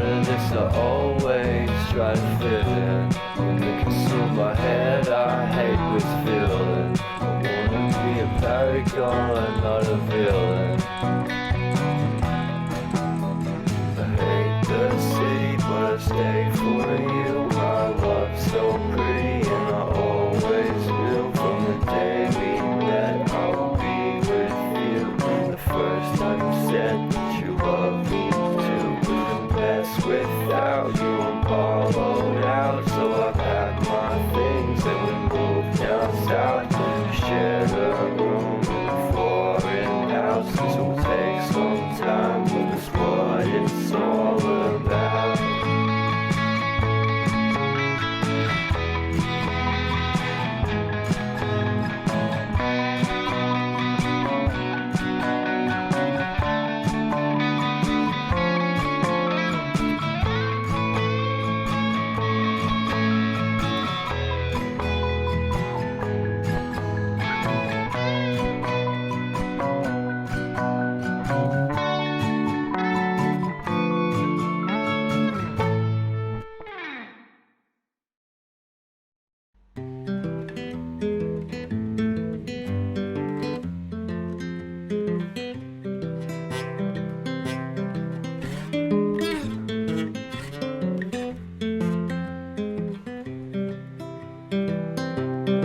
out of this, I always try to fit in. When they consume my head, I hate this feeling. I wanna be a paragon, not a villain. I hate the city, but I stay for you. My love's so pretty, and I always knew from the day we met I will be with you. The first time you said that you love me too. Wouldn't mess without you, I'm hollowed out. So I packed my things and we moved down south. Shared a room in a foreign house. This will take some time, but it's what it's all about.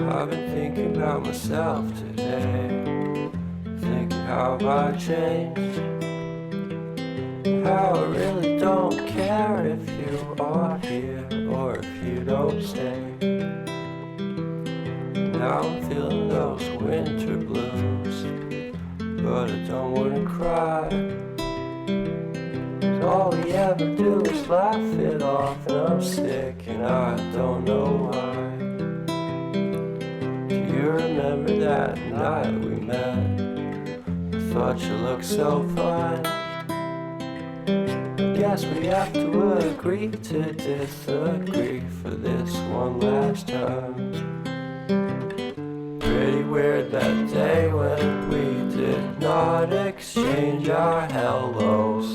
I've been thinking about myself today, thinking how I changed, how I really don't care if you are here or if you don't stay. Now I'm feeling those winter blues, but I don't wanna cry. 'Cause all we ever do is laugh it off, and I'm sick and I don't know why. You remember that night we met? I thought you looked so fine. Guess we have to agree to disagree for this one last time. Pretty weird that day when we did not exchange our hellos.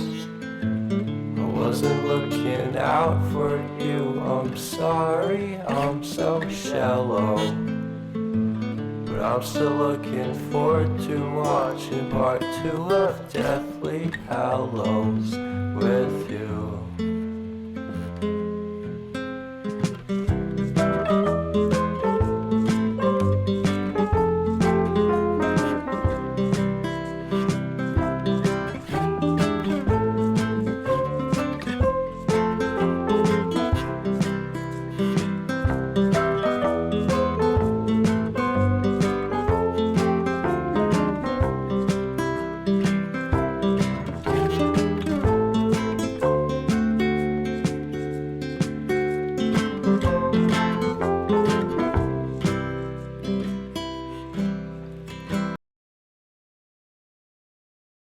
I wasn't looking out for you, I'm sorry, I'm so shallow. But I'm still looking forward to watching part 2 of Deathly Hallows with you.